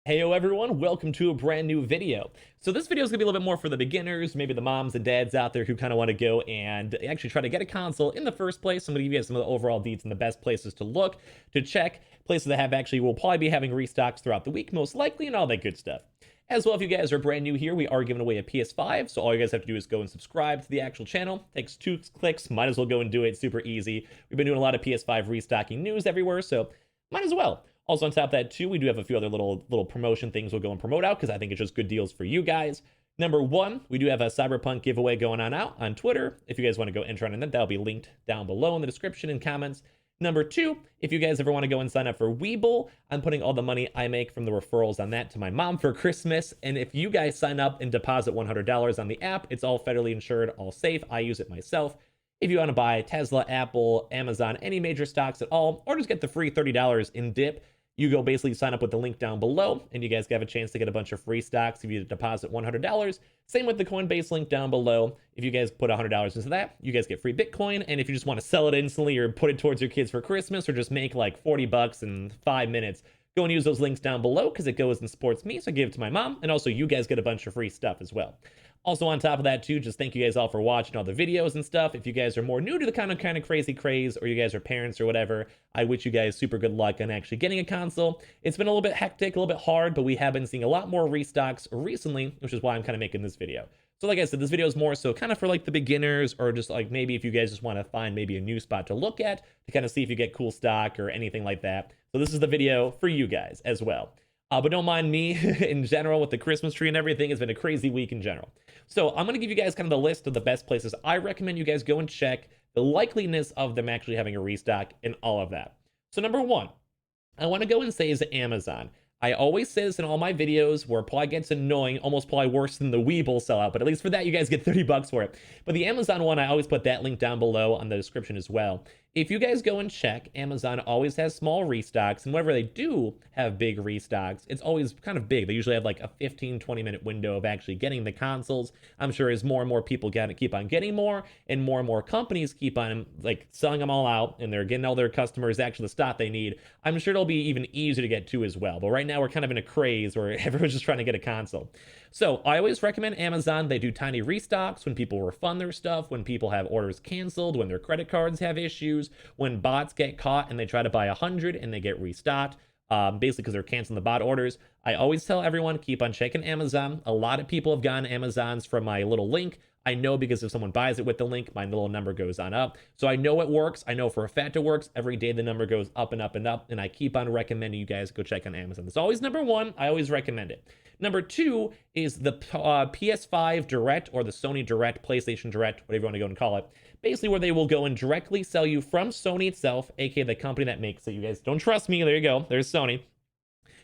Heyo everyone, welcome to a brand new video. So this video is gonna be a little bit more for the beginners, maybe the moms and dads out there who kind of want to go and actually try to get a console in the first place. I'm gonna give you guys some of the overall deets and the best places to look, to check, places that have actually will probably be having restocks throughout the week, most likely, and all that good stuff. As well, if you guys are brand new here, we are giving away a PS5, so all you guys have to do is go and subscribe to the actual channel. Takes 2 clicks, might as well go and do it, super easy. We've been doing a lot of PS5 restocking news everywhere, so might as well. Also on top of that too, we do have a few other little promotion things we'll go and promote out because I think it's just good deals for you guys. Number one, we do have a Cyberpunk giveaway going out on Twitter. If you guys want to go enter on that, that'll be linked down below in the description and comments. Number two, if you guys ever want to go and sign up for Webull, I'm putting all the money I make from the referrals on that to my mom for Christmas. And if you guys sign up and deposit $100 on the app, it's all federally insured, all safe. I use it myself. If you want to buy Tesla, Apple, Amazon, any major stocks at all, or just get the free $30 in dip, you go basically sign up with the link down below, and you guys have a chance to get a bunch of free stocks if you deposit $100. Same with the Coinbase link down below. If you guys put $100 into that, you guys get free Bitcoin. And if you just want to sell it instantly or put it towards your kids for Christmas or just make like 40 bucks in 5 minutes, go and use those links down below because it goes and supports me. So I give it to my mom, and also you guys get a bunch of free stuff as well. Also on top of that too, just thank you guys all for watching all the videos and stuff. If you guys are more new to the kind of crazy craze, or you guys are parents or whatever, I wish you guys super good luck on actually getting a console. It's been a little bit hectic, a little bit hard, but we have been seeing a lot more restocks recently, which is why I'm kind of making this video. So like I said, this video is more so kind of for like the beginners, or just like maybe if you guys just want to find maybe a new spot to look at to kind of see if you get cool stock or anything like that. So this is the video for you guys as well. But don't mind me in general with the Christmas tree and everything. It's been a crazy week in general. So I'm going to give you guys kind of the list of the best places I recommend you guys go and check the likeliness of them actually having a restock and all of that. So number one, I want to go and say is Amazon. I always say this in all my videos where it probably gets annoying, almost probably worse than the Webull sellout, but at least for that, you guys get 30 bucks for it. But the Amazon one, I always put that link down below on the description as well. If you guys go and check, Amazon always has small restocks, and whenever they do have big restocks, it's always kind of big. They usually have like a 15-20 minute window of actually getting the consoles. I'm sure as more and more people keep on getting more, and more companies keep on like selling them all out, and they're getting all their customers actually the stock they need, I'm sure it'll be even easier to get to as well. But right now we're kind of in a craze where everyone's just trying to get a console. So I always recommend Amazon. They do tiny restocks when people refund their stuff, when people have orders canceled, when their credit cards have issues, when bots get caught and they try to buy 100 and they get restocked, basically because they're canceling the bot orders. I always tell everyone, keep on checking Amazon. A lot of people have gotten Amazons from my little link. I know because if someone buys it with the link, my little number goes on up. So I know it works. I know for a fact it works. Every day the number goes up and up and up, and I keep on recommending you guys go check on Amazon. It's always number one. I always recommend it. Number two is the PS5 Direct, or the Sony Direct, PlayStation Direct, whatever you want to go and call it. Basically where they will go and directly sell you from Sony itself, aka the company that makes it. You guys don't trust me, there you go, there's Sony.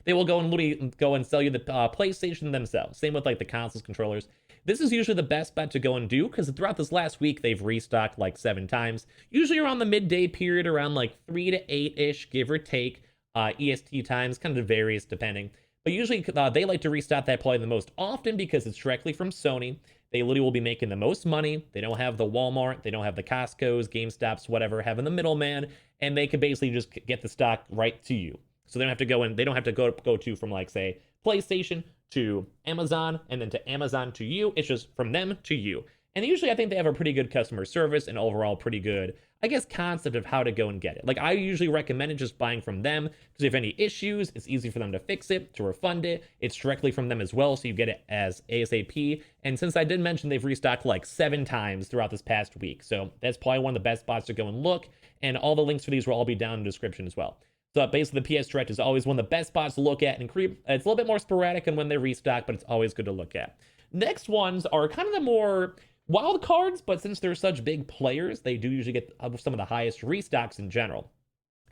They will go and literally go and sell you the PlayStation themselves. Same with like the consoles, controllers. This is usually the best bet to go and do because throughout this last week, they've restocked like 7 times. Usually around the midday period, around like 3 to 8-ish, give or take. EST times, kind of varies depending. But usually they like to restock that probably the most often because it's directly from Sony. They literally will be making the most money. They don't have the Walmart, they don't have the Costco's, GameStops, whatever, having the middleman, and they can basically just get the stock right to you. So they don't have to go in, they don't have to go to from like say PlayStation to Amazon and then to Amazon to you. It's just from them to you. And usually I think they have a pretty good customer service and overall pretty good, I guess, concept of how to go and get it. Like I usually recommend it just buying from them because if any issues, it's easy for them to fix it, to refund it. It's directly from them as well, so you get it as ASAP. And since I did mention they've restocked like 7 times throughout this past week, so that's probably one of the best spots to go and look. And all the links for these will all be down in the description as well. So basically the PS Direct is always one of the best spots to look at, and it's a little bit more sporadic on when they restock, but it's always good to look at. Next ones are kind of the more wild cards, but since they're such big players, they do usually get some of the highest restocks in general.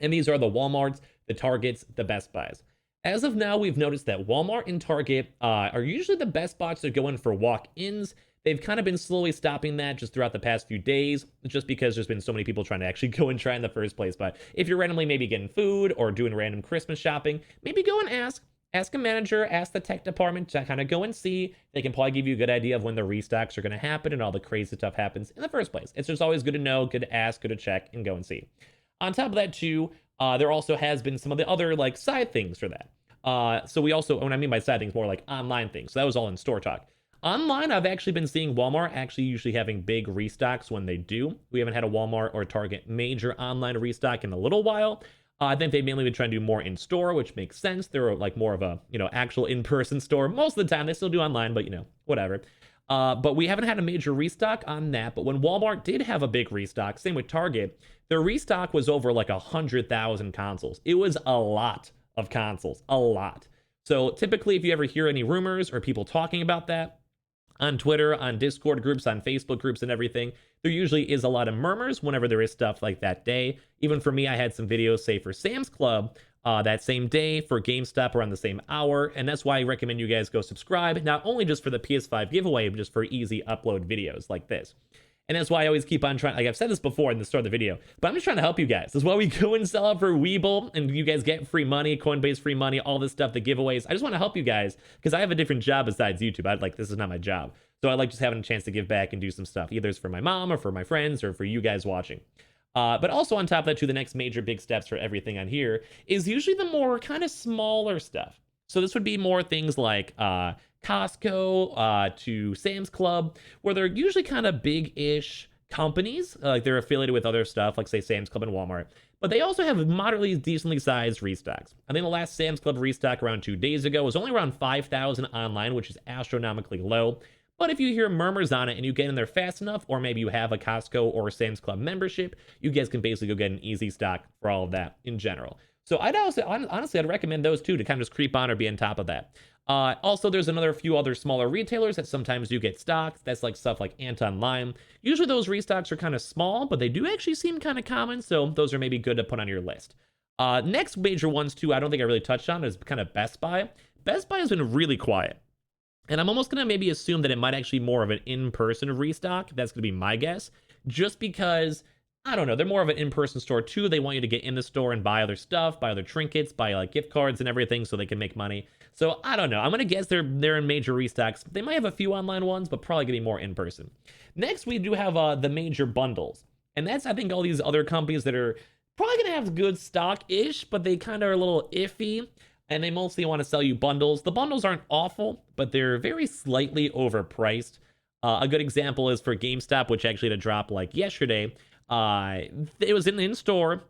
And these are the Walmarts, the Targets, the Best Buys. As of now, we've noticed that Walmart and Target are usually the best spots to go in for walk-ins. They've kind of been slowly stopping that just throughout the past few days, just because there's been so many people trying to actually go and try in the first place. But if you're randomly maybe getting food or doing random Christmas shopping, maybe go and ask a manager, ask the tech department to kind of go and see. They can probably give you a good idea of when the restocks are going to happen and all the crazy stuff happens in the first place. It's just always good to know, good to ask, good to check, and go and see. On top of that too, there also has been some of the other like side things for that. So we also, when I mean by side things, more like online things. So that was all in store talk. Online, I've actually been seeing Walmart actually usually having big restocks when they do. We haven't had a Walmart or Target major online restock in a little while. I think they've mainly been trying to do more in store, which makes sense. They're like more of a, actual in-person store. Most of the time, they still do online, but whatever. But we haven't had a major restock on that. But when Walmart did have a big restock, same with Target, their restock was over like 100,000 consoles. It was a lot of consoles, a lot. So typically, if you ever hear any rumors or people talking about that, on Twitter, on Discord groups, on Facebook groups, and everything, there usually is a lot of murmurs whenever there is stuff like that day. Even for me, I had some videos, say for Sam's Club, that same day, for GameStop around the same hour, and that's why I recommend you guys go subscribe, not only just for the PS5 giveaway, but just for easy upload videos like this. And that's why I always keep on trying, like I've said this before in the start of the video, but I'm just trying to help you guys. That's why we go and sell out for Webull, and you guys get free money, Coinbase free money, all this stuff, the giveaways. I just want to help you guys, because I have a different job besides YouTube. This is not my job. So I like just having a chance to give back and do some stuff. Either it's for my mom, or for my friends, or for you guys watching. But also on top of that, too, the next major big steps for everything on here is usually the more kind of smaller stuff. So this would be more things like Costco to Sam's Club, where they're usually kind of big-ish companies, like they're affiliated with other stuff, like say Sam's Club and Walmart, but they also have moderately decently sized restocks. I think the last Sam's Club restock around 2 days ago was only around 5,000 online, which is astronomically low. But if you hear murmurs on it and you get in there fast enough, or maybe you have a Costco or Sam's Club membership, you guys can basically go get an easy stock for all of that in general. So honestly, I'd recommend those two to kind of just creep on or be on top of that. Also, there's another few other smaller retailers that sometimes do get stocks. That's like stuff like Anton Lime. Usually those restocks are kind of small, but they do actually seem kind of common, so those are maybe good to put on your list. Next major ones too, I don't think I really touched on, is kind of Best Buy. Best Buy has been really quiet. And I'm almost going to maybe assume that it might actually be more of an in-person restock. That's going to be my guess. Just because, I don't know, they're more of an in-person store too. They want you to get in the store and buy other stuff, buy other trinkets, buy like gift cards and everything so they can make money. So I don't know. I'm going to guess they're in major restocks. They might have a few online ones, but probably going to be more in-person. Next, we do have the major bundles. And that's, I think, all these other companies that are probably going to have good stock-ish, but they kind of are a little iffy. And they mostly want to sell you bundles. The bundles aren't awful, but they're very slightly overpriced. A good example is for GameStop, which actually had a drop like yesterday. It was in-store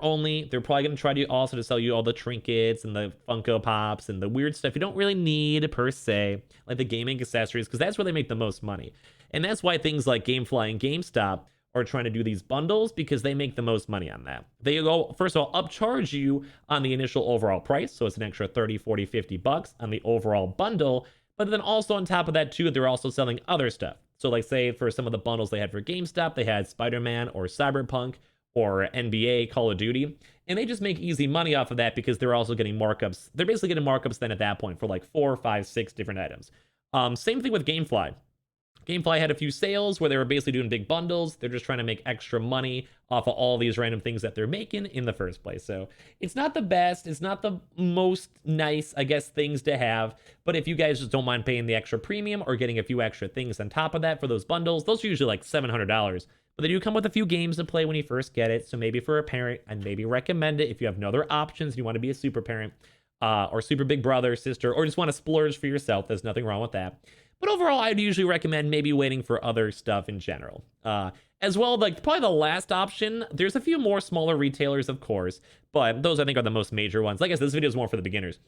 only. They're probably going to try to also to sell you all the trinkets and the Funko Pops and the weird stuff you don't really need per se, like the gaming accessories, because that's where they make the most money. And that's why things like GameFly and GameStop are trying to do these bundles, because they make the most money on that. They go, first of all, upcharge you on the initial overall price, so it's an extra 30, 40, 50 bucks on the overall bundle, but then also on top of that too, they're also selling other stuff. So like say for some of the bundles they had for GameStop, they had Spider-Man or Cyberpunk or NBA, Call of Duty, and they just make easy money off of that because they're also getting markups. They're basically getting markups then at that point for like 4, 5, 6 different items. Same thing with GameFly. GameFly had a few sales where they were basically doing big bundles. They're just trying to make extra money off of all these random things that they're making in the first place. So it's not the best. It's not the most nice, I guess, things to have. But if you guys just don't mind paying the extra premium or getting a few extra things on top of that for those bundles, those are usually like $700. But they do come with a few games to play when you first get it. So maybe for a parent, I'd maybe recommend it if you have no other options and you want to be a super parent or super big brother, sister, or just want to splurge for yourself. There's nothing wrong with that. But overall, I'd usually recommend maybe waiting for other stuff in general. As well, like probably the last option, there's a few more smaller retailers, of course, but those I think are the most major ones. Like I said, this video is more for the beginners.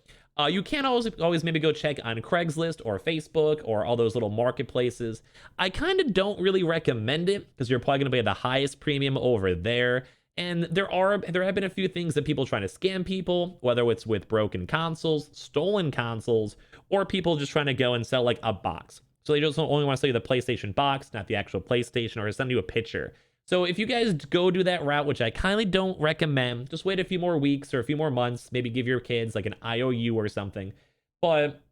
You can always maybe go check on Craigslist or Facebook or all those little marketplaces. I kind of don't really recommend it because you're probably going to pay the highest premium over there. And there have been a few things that people trying to scam people, whether it's with broken consoles, stolen consoles, or people just trying to go and sell like a box. So they just only want to sell you the PlayStation box, not the actual PlayStation, or send you a picture. So if you guys go do that route, which I kindly don't recommend, just wait a few more weeks or a few more months, maybe give your kids like an IOU or something. But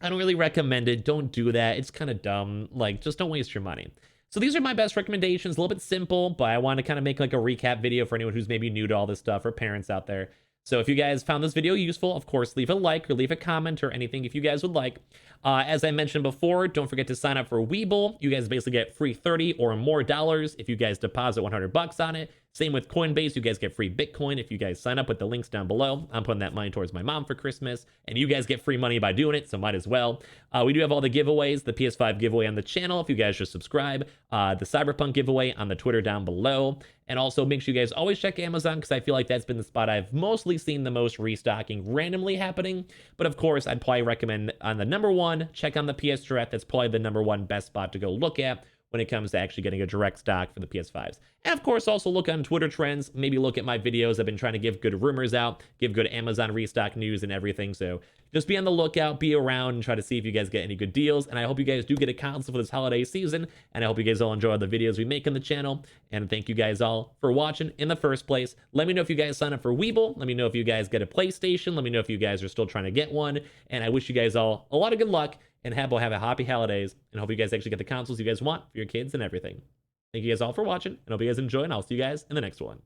I don't really recommend it. Don't do that. It's kind of dumb. Like, just don't waste your money. So these are my best recommendations, a little bit simple, but I want to kind of make like a recap video for anyone who's maybe new to all this stuff or parents out there. So if you guys found this video useful, of course, leave a like or leave a comment or anything if you guys would like. As I mentioned before, don't forget to sign up for Webull. You guys basically get free $30 or more if you guys deposit 100 bucks on it. Same with Coinbase. You guys get free Bitcoin if you guys sign up with the links down below. I'm putting that money towards my mom for Christmas, and you guys get free money by doing it, so might as well. We do have all the giveaways, the PS5 giveaway on the channel if you guys just subscribe, the Cyberpunk giveaway on the Twitter down below, and also make sure you guys always check Amazon because I feel like that's been the spot I've mostly seen the most restocking randomly happening. But of course, I'd probably recommend on the number one, check on the PS Direct. That's probably the number one best spot to go look at when it comes to actually getting a direct stock for the PS5s. And of course, also look on Twitter trends, maybe look at my videos. I've been trying to give good rumors out, give good Amazon restock news and everything. So just be on the lookout, be around, and try to see if you guys get any good deals. And I hope you guys do get a console for this holiday season. And I hope you guys all enjoy the videos we make on the channel. And thank you guys all for watching in the first place. Let me know if you guys sign up for Weeble. Let me know if you guys get a PlayStation. Let me know if you guys are still trying to get one. And I wish you guys all a lot of good luck and have a happy holidays, and hope you guys actually get the consoles you guys want for your kids and everything. Thank you guys all for watching, and hope you guys enjoy, and I'll see you guys in the next one.